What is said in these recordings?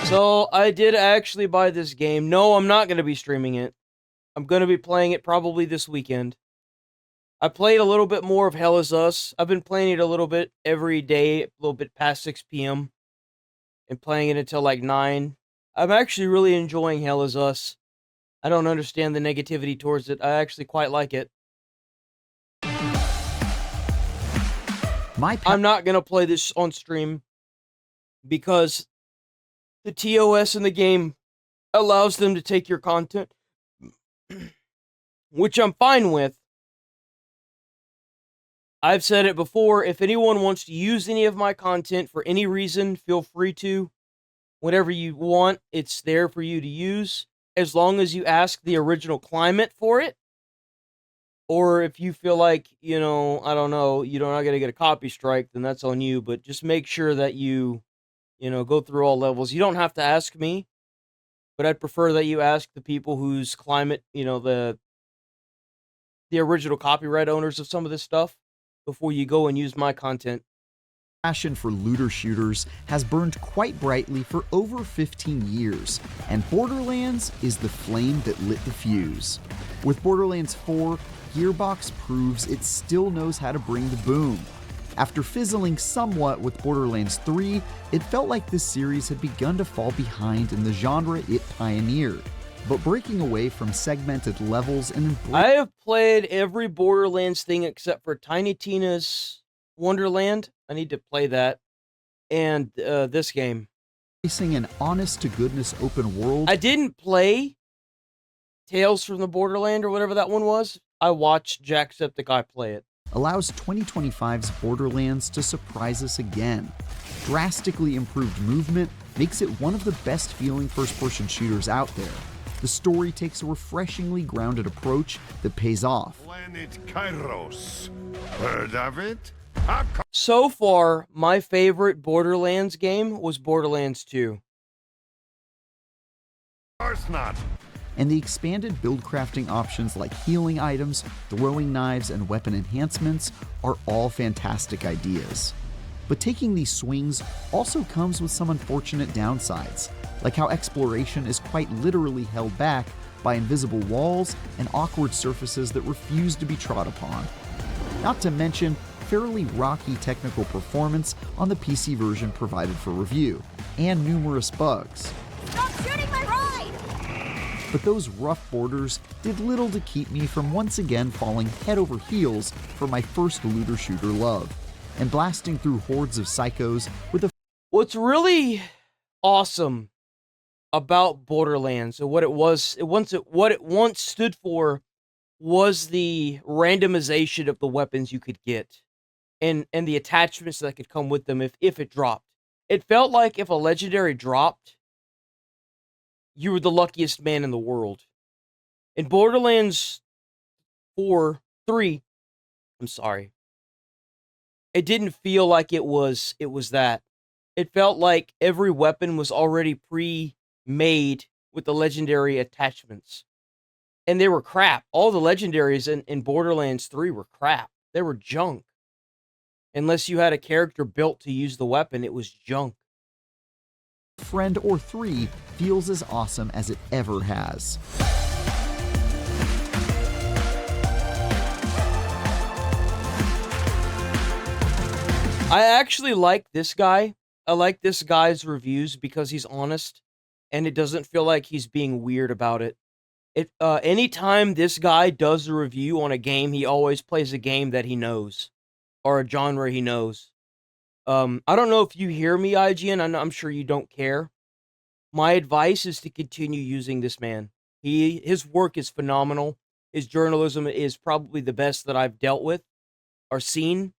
So, I did actually buy this game. No, I'm not going to be streaming it. I'm going to be playing it probably this weekend. I played a little bit more of Hell Is Us. I've been playing it a little bit every day, a little bit past 6 p.m. and playing it until like 9. I'm actually really enjoying Hell Is Us. I don't understand the negativity towards it. I actually quite like it. I'm not going to play this on stream because the TOS in the game allows them to take your content, which I'm fine with. I've said it before, if anyone wants to use any of my content for any reason, feel free to. Whatever you want, it's there for you to use, as long as you ask the original climate for it. Or if you feel like, I don't know, you're not going to get a copy strike, then that's on you, but just make sure that you go through all levels. You don't have to ask me, but I'd prefer that you ask the people whose climate, the original copyright owners of some of this stuff, before you go and use my content. Passion for looter shooters has burned quite brightly for over 15 years, and Borderlands is the flame that lit the fuse. With Borderlands 4, Gearbox proves it still knows how to bring the boom. After fizzling somewhat with Borderlands 3, it felt like this series had begun to fall behind in the genre it pioneered. But breaking away from segmented levels and I have played every Borderlands thing except for Tiny Tina's Wonderland. I need to play that. And this game. Facing an honest-to-goodness open world. I didn't play Tales from the Borderland or whatever that one was. I watched Jacksepticeye play it. Allows 2025's Borderlands to surprise us again. Drastically improved movement makes it one of the best feeling first-person shooters out there. The story takes a refreshingly grounded approach that pays off. Planet Kairos. Heard of it? So far, my favorite Borderlands game was Borderlands 2. Of course not. And the expanded build crafting options like healing items, throwing knives, and weapon enhancements are all fantastic ideas. But taking these swings also comes with some unfortunate downsides, like how exploration is quite literally held back by invisible walls and awkward surfaces that refuse to be trod upon. Not to mention fairly rocky technical performance on the PC version provided for review, and numerous bugs. Stop shooting my ride! But those rough borders did little to keep me from once again falling head over heels for my first looter shooter love, and blasting through hordes of psychos with a... What's really awesome about Borderlands, and what it once stood for, was the randomization of the weapons you could get, and the attachments that could come with them if it dropped. It felt like if a legendary dropped, you were the luckiest man in the world. In Borderlands 3, I'm sorry, it didn't feel like it was that. It felt like every weapon was already pre-made with the legendary attachments. And they were crap. All the legendaries in Borderlands 3 were crap. They were junk. Unless you had a character built to use the weapon, it was junk. friend or three feels as awesome as it ever has. I actually like this guy. I like this guy's reviews because he's honest and it doesn't feel like he's being weird about it. Anytime this guy does a review on a game, he always plays a game that he knows or a genre he knows. I don't know if you hear me, IGN. I'm sure you don't care. My advice is to continue using this man. His work is phenomenal. His journalism is probably the best that I've dealt with or seen.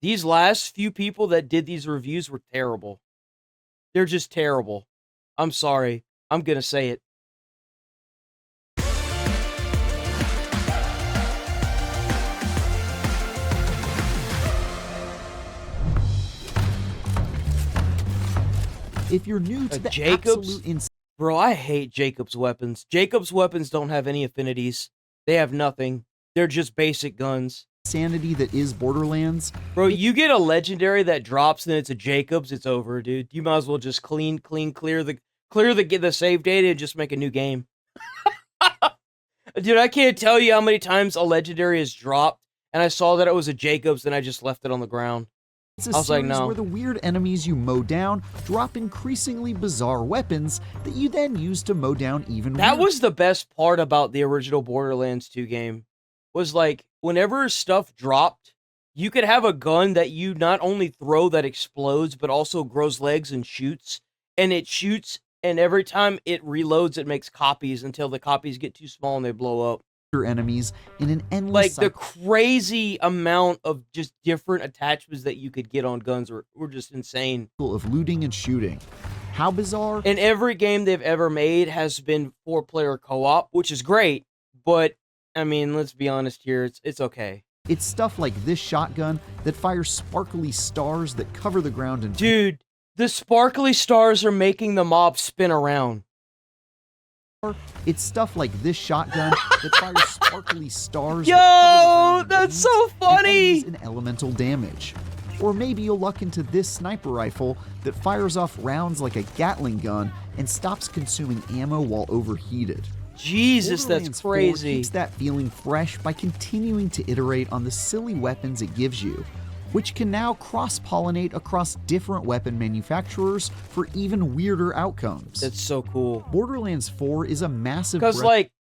These last few people that did these reviews were terrible. They're just terrible. I'm sorry. I'm gonna say it. If you're new to the Jacobs? absolute Bro, I hate Jacob's weapons. Jacob's weapons don't have any affinities. They have nothing. They're just basic guns. insanity that is Borderlands, Bro, you get a legendary that drops and it's a Jacobs, it's over, dude. You might as well just clear the clear the save data and just make a new game. Dude, I can't tell you how many times a legendary is dropped, and I saw that it was a Jacobs, and I just left it on the ground. It's a I was like, series no. where the weird enemies you mow down drop increasingly bizarre weapons that you then use to mow down even That weirder. was the best part about the original Borderlands 2 game, was like, whenever stuff dropped, you could have a gun that you not only throw that explodes, but also grows legs and shoots. And it shoots, and every time it reloads, it makes copies until the copies get too small and they blow up. Enemies in an endless Like, the cycle crazy amount of just different attachments that you could get on guns were just insane. of looting and shooting. How bizarre? And every game they've ever made has been 4-player co-op, which is great, but, I mean, let's be honest here, it's okay. It's stuff like this shotgun that fires sparkly stars that cover the ground and Dude, the sparkly stars are making the mob spin around. it's stuff like this shotgun that fires sparkly stars Yo, that cover the ground that's and so wounds and funny! enemies in elemental damage. Or maybe you'll luck into this sniper rifle that fires off rounds like a Gatling gun and stops consuming ammo while overheated. Jesus, Borderlands that's 4 crazy. keeps that feeling fresh by continuing to iterate on the silly weapons it gives you, which can now cross-pollinate across different weapon manufacturers for even weirder outcomes. That's so cool. Borderlands 4 is a massive Because, breath like,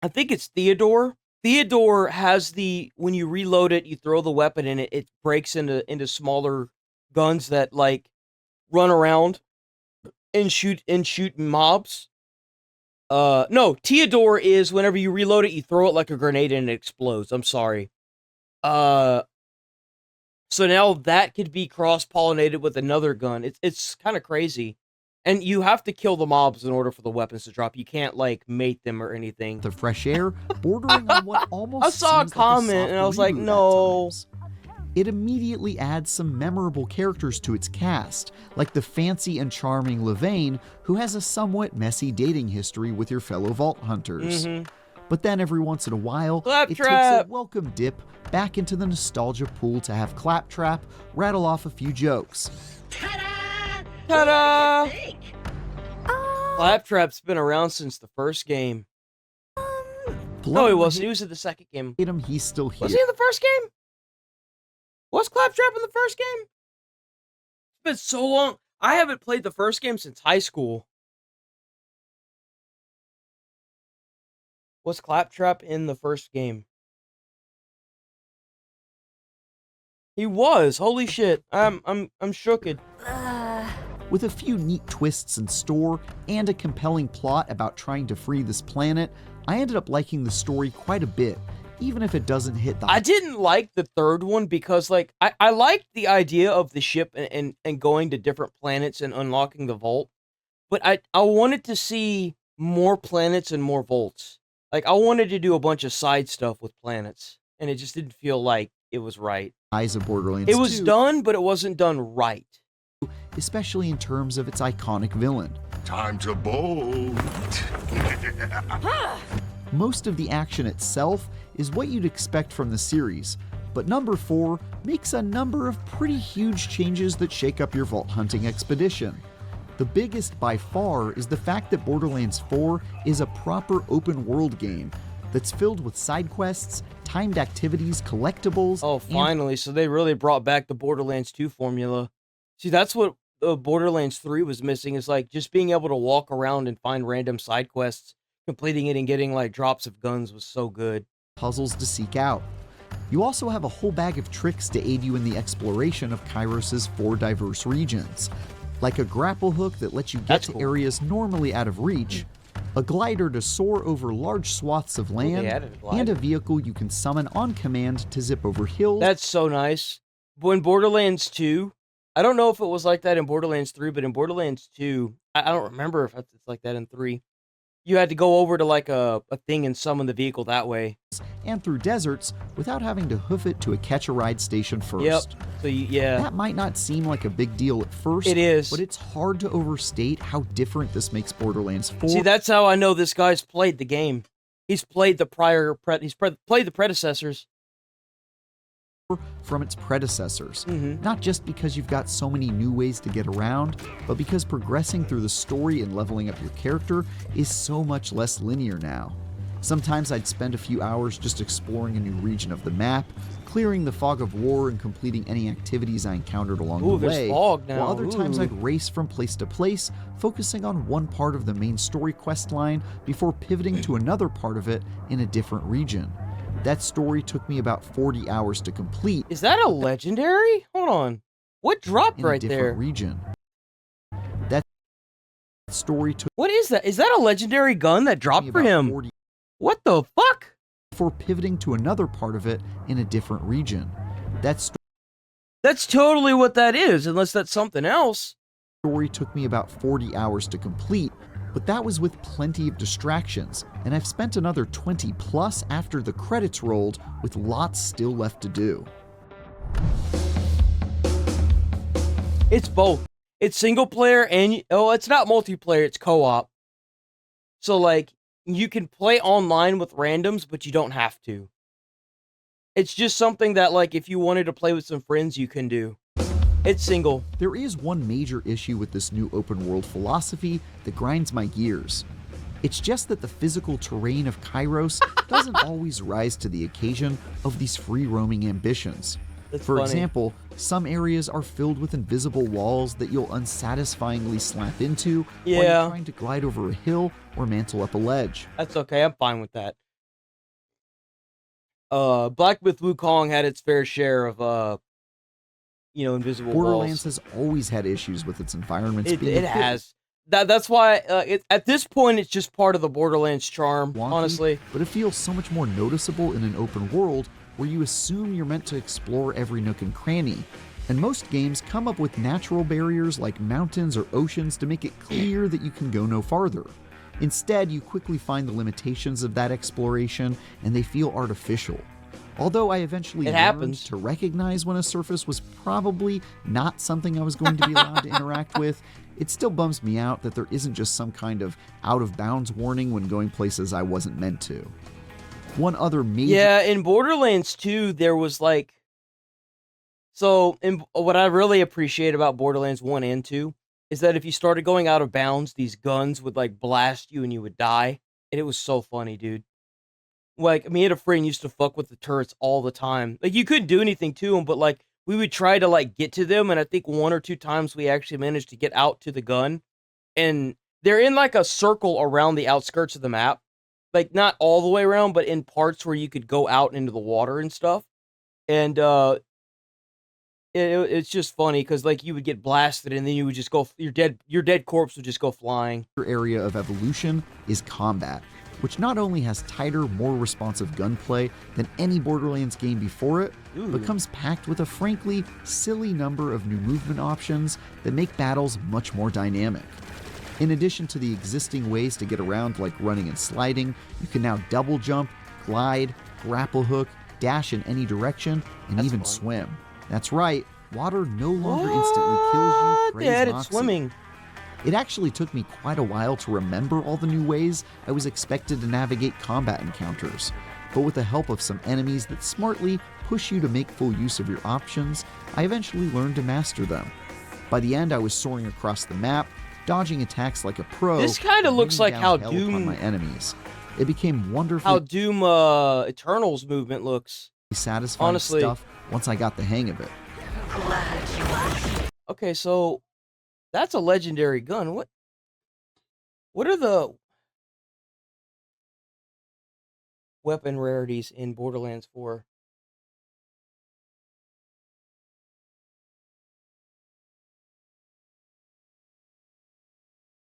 I think it's Theodore. Theodore has when you reload it, you throw the weapon in it, it breaks into smaller guns that, like, run around and shoot mobs. No, Theodore is whenever you reload it, you throw it like a grenade and it explodes. I'm sorry. So now that could be cross-pollinated with another gun. It's kind of crazy. And you have to kill the mobs in order for the weapons to drop. You can't, like, mate them or anything. of fresh air, bordering on what almost I saw a seems comment like a and I was like, soft reboot at no. times. It immediately adds some memorable characters to its cast, like the fancy and charming Levain, who has a somewhat messy dating history with your fellow Vault Hunters. But then every once in a while, it takes a Claptrap! welcome dip back into the nostalgia pool to have Claptrap rattle off a few jokes. Ta-da! Claptrap's been around since the first game. No, he wasn't. He was in the second game. He's still here. Was he in the first game? Was Claptrap in the first game? It's been so long. I haven't played the first game since high school. Was Claptrap in the first game? He was. Holy shit. I'm shooked. With a few neat twists in store and a compelling plot about trying to free this planet, I ended up liking the story quite a bit, even if it doesn't hit the I didn't like the third one because, like, I liked the idea of the ship and going to different planets and unlocking the vault, but I wanted to see more planets and more vaults. Like, I wanted to do a bunch of side stuff with planets, and it just didn't feel like it was right. eyes of Borderlands It was 2, done, but it wasn't done right. especially in terms of its iconic villain. Time to bolt. Most of the action itself is what you'd expect from the series, but number 4 makes a number of pretty huge changes that shake up your vault hunting expedition. The biggest by far is the fact that Borderlands 4 is a proper open world game that's filled with side quests, timed activities, collectibles, Oh, and finally. So they really brought back the Borderlands 2 formula. See, that's what Borderlands 3 was missing, is like just being able to walk around and find random side quests. Completing it and getting like drops of guns was so good. puzzles to seek out. You also have a whole bag of tricks to aid you in the exploration of Kairos' 4 diverse regions, like a grapple hook that lets you get That's to cool. areas normally out of reach, a glider to soar over large swaths of land, added a glider. and a vehicle you can summon on command to zip over hills. That's so nice. When Borderlands 2, I don't know if it was like that in Borderlands 3, but in Borderlands 2, I don't remember if it's like that in 3. You had to go over to like a thing and summon the vehicle that way. and through deserts without having to hoof it to a catch-a-ride station first. Yep. So yeah. That might not seem like a big deal at first, It is. but it's hard to overstate how different this makes Borderlands 4. See, that's how I know this guy's played the game. He's played the played the predecessors. from its predecessors. Mhm. Not just because you've got so many new ways to get around, but because progressing through the story and leveling up your character is so much less linear now. Sometimes I'd spend a few hours just exploring a new region of the map, clearing the fog of war and completing any activities I encountered along Ooh, the there's way, fog now. while other times Ooh. I'd race from place to place, focusing on one part of the main story quest line before pivoting to another part of it in a different region. That story took me about 40 hours to complete Is that a legendary? Hold on. What dropped in a right different there? region. That story took What is that? Is that a legendary gun that me dropped for about him? 40 What the fuck? before pivoting to another part of it in a different region. That That's totally what that is, unless that's something else. story took me about 40 hours to complete, but that was with plenty of distractions, and I've spent another 20 plus after the credits rolled, with lots still left to do. It's both. It's single player and it's not multiplayer, it's co-op. So like you can play online with randoms, but you don't have to. It's just something that like if you wanted to play with some friends, you can do. It's single. There is one major issue with this new open world philosophy that grinds my gears. It's just that the physical terrain of Kairos doesn't always rise to the occasion of these free roaming ambitions. That's For funny. example, some areas are filled with invisible walls that you'll unsatisfyingly slap into while Yeah. you're trying to glide over a hill or mantle up a ledge. That's okay. I'm fine with that. Black Myth Wukong had its fair share of invisible Borderlands walls. has always had issues with its environments being It a bit has. That's why at this point it's just part of the Borderlands charm, wonky, honestly. but it feels so much more noticeable in an open world where you assume you're meant to explore every nook and cranny. And most games come up with natural barriers like mountains or oceans to make it clear that you can go no farther. Instead, you quickly find the limitations of that exploration and they feel artificial. Although I eventually It learned happens. to recognize when a surface was probably not something I was going to be allowed to interact with, it still bums me out that there isn't just some kind of out of bounds warning when going places I wasn't meant to. One other major Yeah, in Borderlands 2, there was like. What I really appreciate about Borderlands 1 and 2 is that if you started going out of bounds, these guns would like blast you and you would die. And it was so funny, dude. Like, me and a friend used to fuck with the turrets all the time. Like, you couldn't do anything to them, but like, we would try to like get to them. And I think one or two times we actually managed to get out to the gun. And they're in like a circle around the outskirts of the map. Like, not all the way around, but in parts where you could go out into the water and stuff. And it's just funny because like you would get blasted and then you would just go, your dead corpse would just go flying. area of evolution is combat, which not only has tighter, more responsive gunplay than any Borderlands game before it, but comes packed with a frankly silly number of new movement options that make battles much more dynamic. In addition to the existing ways to get around like running and sliding, you can now double jump, glide, grapple hook, dash in any direction, and even swim. That's right, water no longer instantly kills you. They added Moxie. swimming. It actually took me quite a while to remember all the new ways I was expected to navigate combat encounters, but with the help of some enemies that smartly push you to make full use of your options, I eventually learned to master them. By the end, I was soaring across the map, dodging attacks like a pro. This kinda and looks raining like down how hell upon Doom- my enemies. It became wonderfully How Doom Eternal's movement looks. satisfying honestly. stuff once I got the hang of it. Okay, so that's a legendary gun. What are the weapon rarities in Borderlands 4?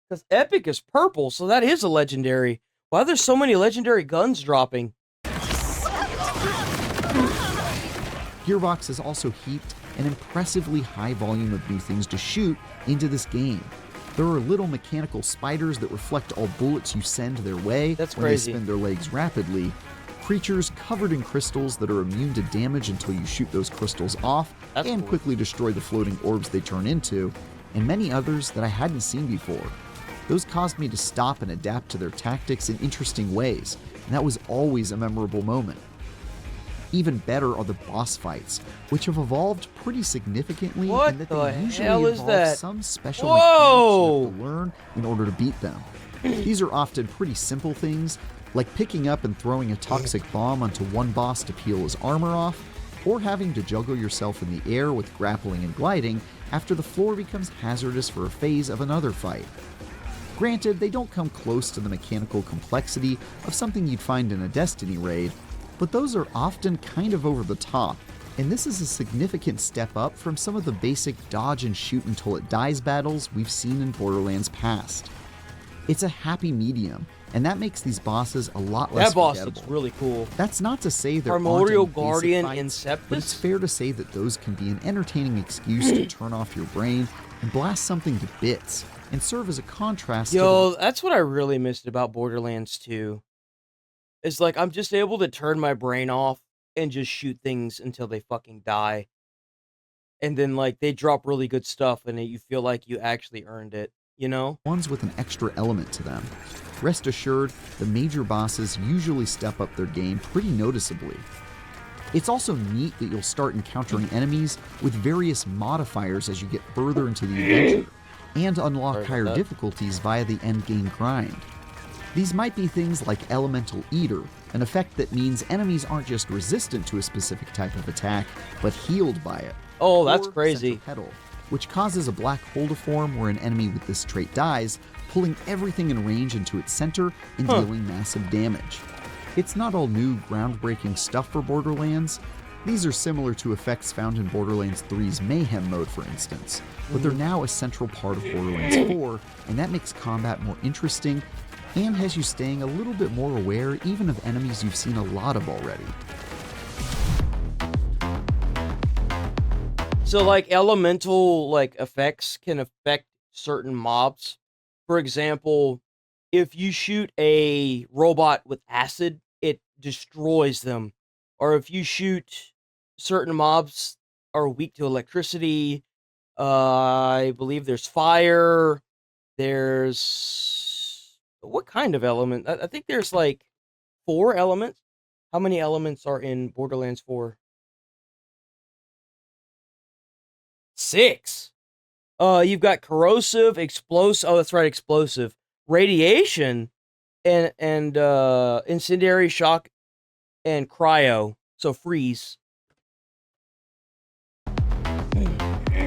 Because Epic is purple, so that is a legendary. Why are there so many legendary guns dropping? Gearbox has also heaped an impressively high volume of new things to shoot into this game. There are little mechanical spiders that reflect all bullets you send their way That's when crazy. they spin their legs rapidly, creatures covered in crystals that are immune to damage until you shoot those crystals off That's and cool. quickly destroy the floating orbs they turn into, and many others that I hadn't seen before. Those caused me to stop and adapt to their tactics in interesting ways, and that was always a memorable moment. Even better are the boss fights, which have evolved pretty significantly What in that the they usually hell is involve that? some special Whoa! mechanics you have to learn in order to beat them. These are often pretty simple things, like picking up and throwing a toxic bomb onto one boss to peel his armor off, or having to juggle yourself in the air with grappling and gliding after the floor becomes hazardous for a phase of another fight. Granted, they don't come close to the mechanical complexity of something you'd find in a Destiny raid, but those are often kind of over the top, and this is a significant step up from some of the basic dodge and shoot until it dies battles we've seen in Borderlands past. It's a happy medium, and that makes these bosses a lot less That boss forgettable. looks really cool. That's not to say there Primordial aren't any basic Guardian fights, Inceptus? but it's fair to say that those can be an entertaining excuse to turn off your brain and blast something to bits, and serve as a contrast to Yo, that's what I really missed about Borderlands 2. It's like I'm just able to turn my brain off and just shoot things until they fucking die. And then like they drop really good stuff and you feel like you actually earned it, you know? ones with an extra element to them. Rest assured, the major bosses usually step up their game pretty noticeably. It's also neat that you'll start encountering enemies with various modifiers as you get further into the adventure, and unlock Sorry about higher that. difficulties via the endgame grind. These might be things like Elemental Eater, an effect that means enemies aren't just resistant to a specific type of attack, but healed by it. Oh, that's Or crazy. Centripetal, which causes a black hole to form where an enemy with this trait dies, pulling everything in range into its center and dealing massive damage. It's not all new, groundbreaking stuff for Borderlands. These are similar to effects found in Borderlands 3's Mayhem mode, for instance, but they're now a central part of Borderlands 4, and that makes combat more interesting and has you staying a little bit more aware even of enemies you've seen a lot of already. So like elemental like effects can affect certain mobs. For example, if you shoot a robot with acid, it destroys them. Or if you shoot certain mobs are weak to electricity, I believe there's fire, there's what kind of element? I think there's like 4 elements. How many elements are in Borderlands 4? 6. You've got corrosive, explosive. Oh, that's right, explosive, radiation, and incendiary, shock, and cryo. So freeze.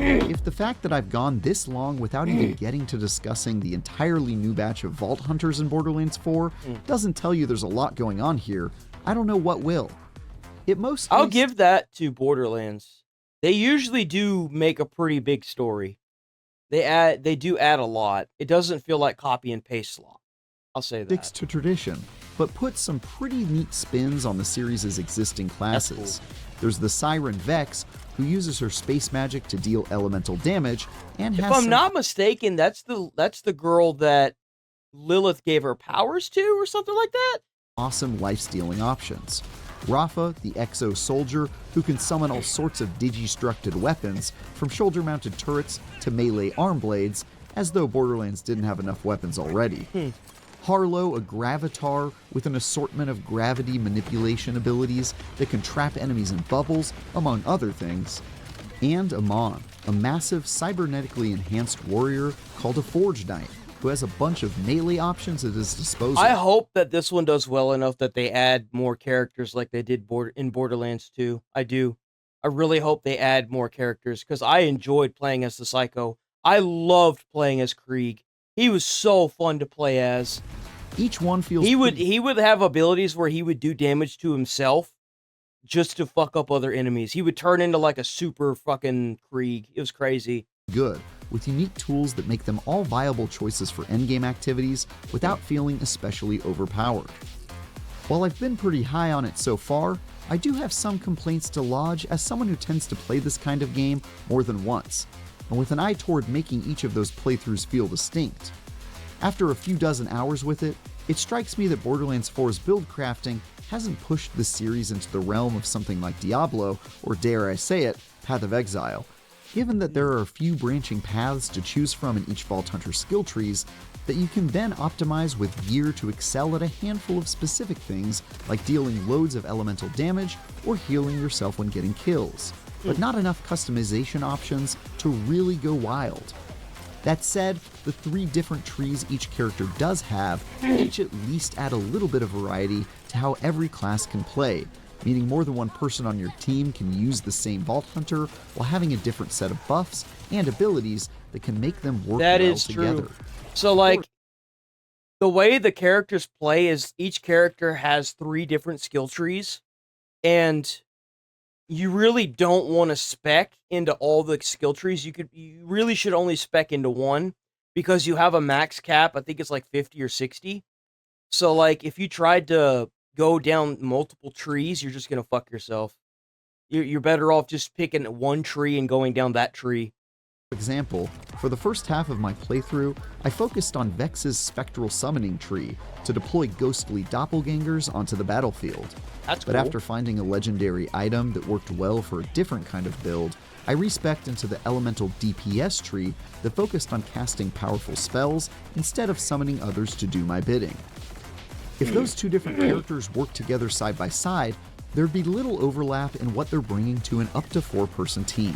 If the fact that I've gone this long without even getting to discussing the entirely new batch of Vault Hunters in Borderlands 4 doesn't tell you there's a lot going on here, I don't know what will. I'll give that to Borderlands. They usually do make a pretty big story. They do add a lot. It doesn't feel like copy and paste slop. I'll say that. sticks to tradition, but puts some pretty neat spins on the series' existing classes. There's the Siren Vex, who uses her space magic to deal elemental damage, and If has I'm some not mistaken, that's the girl that Lilith gave her powers to, or something like that. awesome life-stealing options. Rafa, the Exo Soldier, who can summon all sorts of digistructed weapons, from shoulder-mounted turrets to melee arm blades, as though Borderlands didn't have enough weapons already. Harlow, a Gravitar with an assortment of gravity manipulation abilities that can trap enemies in bubbles, among other things. And Amon, a massive cybernetically enhanced warrior called a Forge Knight, who has a bunch of melee options at his disposal. I hope that this one does well enough that they add more characters like they did in Borderlands 2. I do. I really hope they add more characters because I enjoyed playing as the Psycho. I loved playing as Krieg. He was so fun to play as. Each one feels He pretty would have abilities where he would do damage to himself just to fuck up other enemies. He would turn into like a super fucking Krieg. It was crazy. good, with unique tools that make them all viable choices for endgame activities without feeling especially overpowered. While I've been pretty high on it so far, I do have some complaints to lodge as someone who tends to play this kind of game more than once, and with an eye toward making each of those playthroughs feel distinct. After a few dozen hours with it, it strikes me that Borderlands 4's build crafting hasn't pushed the series into the realm of something like Diablo, or dare I say it, Path of Exile. given that there are a few branching paths to choose from in each Vault Hunter skill trees that you can then optimize with gear to excel at a handful of specific things like dealing loads of elemental damage or healing yourself when getting kills, but not enough customization options to really go wild. That said, the 3 different trees each character does have each at least add a little bit of variety to how every class can play, meaning more than one person on your team can use the same Vault Hunter while having a different set of buffs and abilities that can make them work That well is together. true. So, like, the way the characters play is each character has 3 different skill trees, and you really don't want to spec into all the skill trees. You really should only spec into one because you have a max cap. I think it's like 50 or 60. So, like, if you tried to go down multiple trees, you're just gonna fuck yourself. You're better off just picking one tree and going down that tree. For example, for the first half of my playthrough, I focused on Vex's spectral summoning tree to deploy ghostly doppelgangers onto the battlefield. That's But cool. after finding a legendary item that worked well for a different kind of build, I respec'd into the elemental DPS tree that focused on casting powerful spells instead of summoning others to do my bidding. If those 2 different characters worked together side by side, there'd be little overlap in what they're bringing to an up to 4-person team.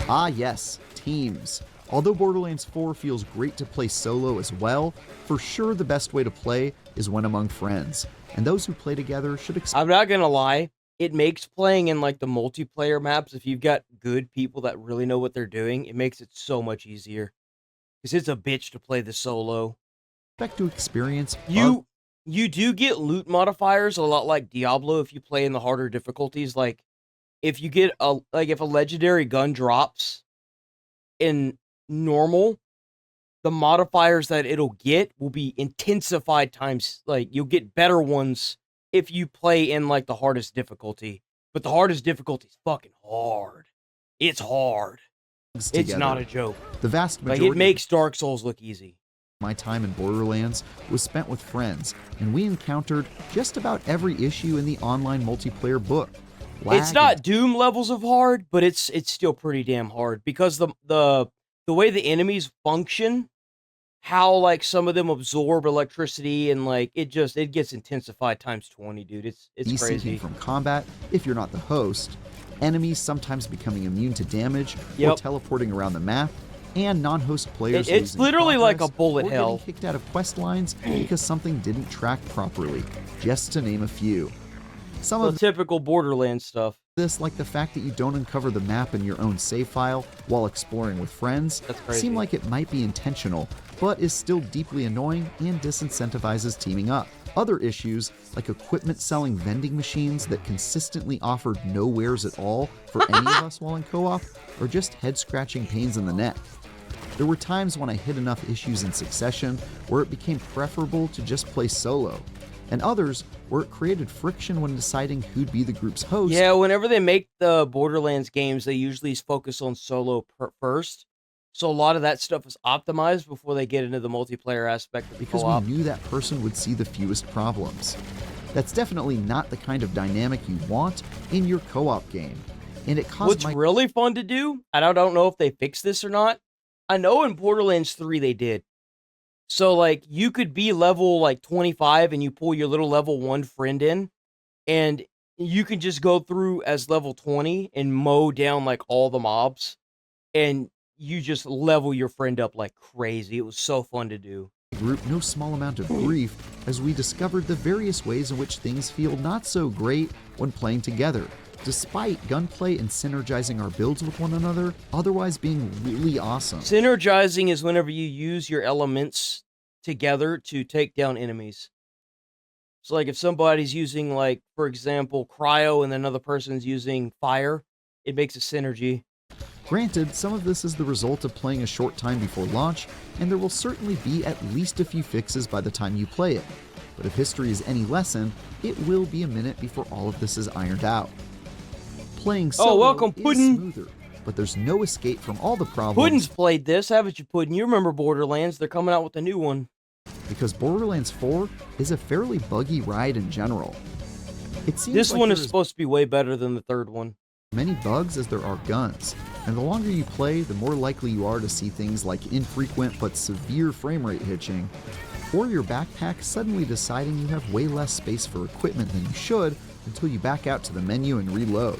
Ah yes, teams. Although Borderlands 4 feels great to play solo as well, for sure the best way to play is when among friends, and those who play together should I'm not gonna lie, it makes playing in like the multiplayer maps, if you've got good people that really know what they're doing, it makes it so much easier. Because it's a bitch to play the solo. expect to experience You do get loot modifiers a lot like Diablo if you play in the harder difficulties. Like, if you get if a legendary gun drops in normal, the modifiers that it'll get will be intensified times, like, you'll get better ones if you play in, like, the hardest difficulty. But the hardest difficulty is fucking hard. It's hard. It's together. not a joke. The vast Like, majority it makes Dark Souls look easy. of my time in Borderlands was spent with friends, and we encountered just about every issue in the online multiplayer book. It's not Doom levels of hard, but it's still pretty damn hard because the way the enemies function, how like some of them absorb electricity and like it gets intensified times 20, dude. It's desinking crazy. from combat if you're not the host, enemies sometimes becoming immune to damage or Yep. teleporting around the map, and non-host players It's losing literally like a progress bullet or hell. getting kicked out of quest lines because something didn't track properly, just to name a few. Some The of typical Borderlands stuff. this, like the fact that you don't uncover the map in your own save file while exploring with friends, That's crazy. seem like it might be intentional, but is still deeply annoying and disincentivizes teaming up. Other issues, like equipment selling vending machines that consistently offered no wares at all for any of us while in co-op, are just head-scratching pains in the neck. There were times when I hit enough issues in succession where it became preferable to just play solo, and others where it created friction when deciding who'd be the group's host. Yeah, whenever they make the Borderlands games, they usually focus on solo first. So a lot of that stuff is optimized before they get into the multiplayer aspect of the because co-op. we knew that person would see the fewest problems. That's definitely not the kind of dynamic you want in your co-op game, and it caused What's really fun to do, and I don't know if they fixed this or not, I know in Borderlands 3 they did. So, like, you could be level, like, 25 and you pull your little level 1 friend in, and you can just go through as level 20 and mow down, like, all the mobs, and you just level your friend up like crazy. It was so fun to do. group no small amount of grief as we discovered the various ways in which things feel not so great when playing together, despite gunplay and synergizing our builds with one another, otherwise being really awesome. Synergizing is whenever you use your elements together to take down enemies. So, like, if somebody's using, like, for example, cryo and another person's using fire, it makes a synergy. Granted, some of this is the result of playing a short time before launch, and there will certainly be at least a few fixes by the time you play it. But if history is any lesson, it will be a minute before all of this is ironed out. Playing solo welcome, is Puddin'. smoother, but there's no escape from all the problems. Puddin's played this, haven't you, Puddin? You remember Borderlands. They're coming out with a new one. because Borderlands 4 is a fairly buggy ride in general. It seems This like one is there's supposed to be way better than the third one. many bugs as there are guns, and the longer you play, the more likely you are to see things like infrequent but severe frame rate hitching, or your backpack suddenly deciding you have way less space for equipment than you should until you back out to the menu and reload.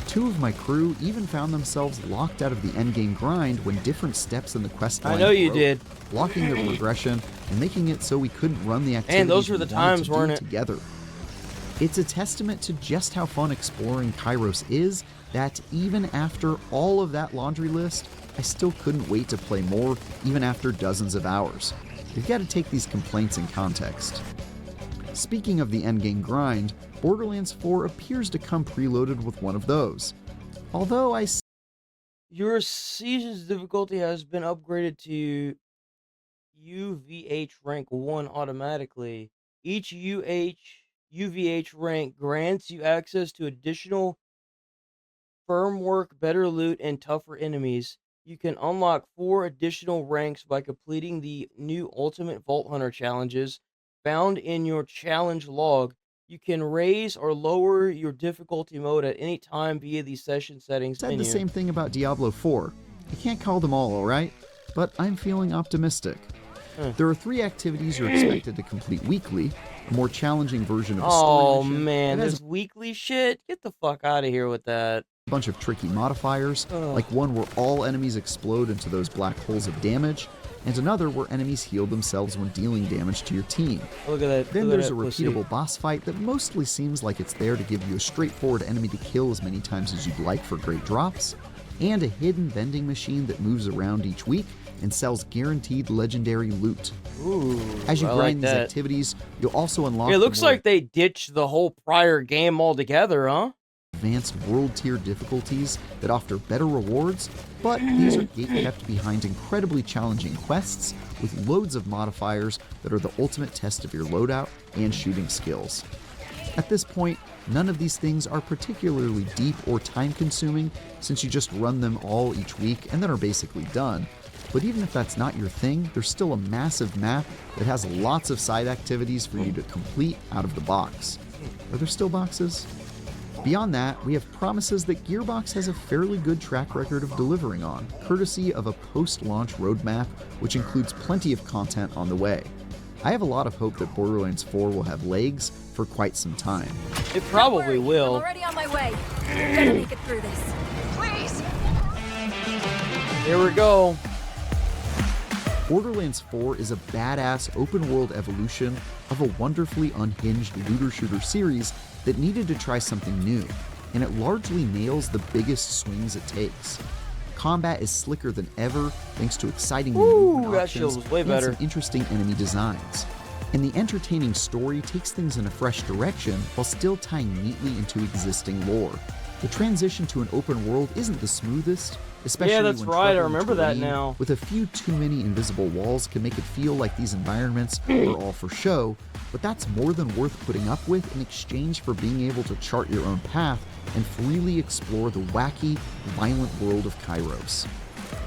Two of my crew even found themselves locked out of the endgame grind when different steps in the quest line I know you broke, did. blocking their progression and making it so we couldn't run the activities And those were we the wanted times, to do weren't it? together. It's a testament to just how fun exploring Kairos is that even after all of that laundry list, I still couldn't wait to play more even after dozens of hours. You've got to take these complaints in context. Speaking of the endgame grind, Borderlands 4 appears to come preloaded with one of those. Although Your season's difficulty has been upgraded to UVH rank 1 automatically. Each UVH rank grants you access to additional firm work, better loot, and tougher enemies. You can unlock 4 additional ranks by completing the new Ultimate Vault Hunter challenges found in your challenge log. You can raise or lower your difficulty mode at any time via the session settings said menu. the same thing about Diablo 4. You can't call them all right? But I'm feeling optimistic. There are 3 activities you're expected to complete weekly, a more challenging version of a story Oh mission man, that has this weekly shit. Get the fuck out of here with that. a bunch of tricky modifiers, Ugh. like one where all enemies explode into those black holes of damage, and another where enemies heal themselves when dealing damage to your team. Look at that. Then look at there's a that pussy. repeatable boss fight that mostly seems like it's there to give you a straightforward enemy to kill as many times as you'd like for great drops, and a hidden vending machine that moves around each week and sells guaranteed legendary loot. Ooh, As you I grind like these that. activities, you'll also unlock It the looks more like they ditched the whole prior game altogether, huh? advanced world tier difficulties that offer better rewards, but these are gate-kept behind incredibly challenging quests with loads of modifiers that are the ultimate test of your loadout and shooting skills. At this point, none of these things are particularly deep or time-consuming since you just run them all each week and then are basically done. But even if that's not your thing, there's still a massive map that has lots of side activities for you to complete out of the box. Are there still boxes? Beyond that, we have promises that Gearbox has a fairly good track record of delivering on, courtesy of a post-launch roadmap which includes plenty of content on the way. I have a lot of hope that Borderlands 4 will have legs for quite some time. It probably I'm will. already on my way. I'm gonna make it through this. Please. Here we go. Borderlands 4 is a badass open-world evolution of a wonderfully unhinged looter-shooter series that needed to try something new, and it largely nails the biggest swings it takes. Combat is slicker than ever thanks to exciting new Ooh, movement that options shit was way and better. some interesting enemy designs. And the entertaining story takes things in a fresh direction while still tying neatly into existing lore. The transition to an open world isn't the smoothest, especially Yeah, that's when right, I traveling remember that terrain now. with a few too many invisible walls can make it feel like these environments are all for show, but that's more than worth putting up with in exchange for being able to chart your own path and freely explore the wacky, violent world of Kairos.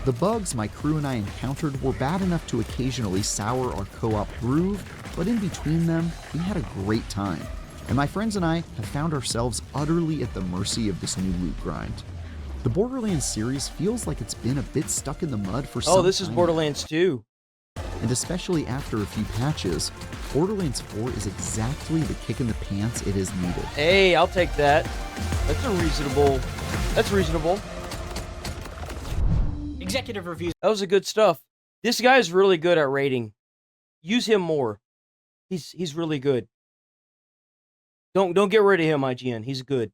The bugs my crew and I encountered were bad enough to occasionally sour our co-op groove, but in between them, we had a great time. And my friends and I have found ourselves utterly at the mercy of this new loot grind. The Borderlands series feels like it's been a bit stuck in the mud for some Oh, this is time, Borderlands 2. and especially after a few patches, Borderlands 4 is exactly the kick in the pants it has needed. Hey, I'll take that. That's reasonable. Executive reviews. That was a good stuff. This guy's really good at rating. Use him more. He's really good. Don't get rid of him, IGN. He's good.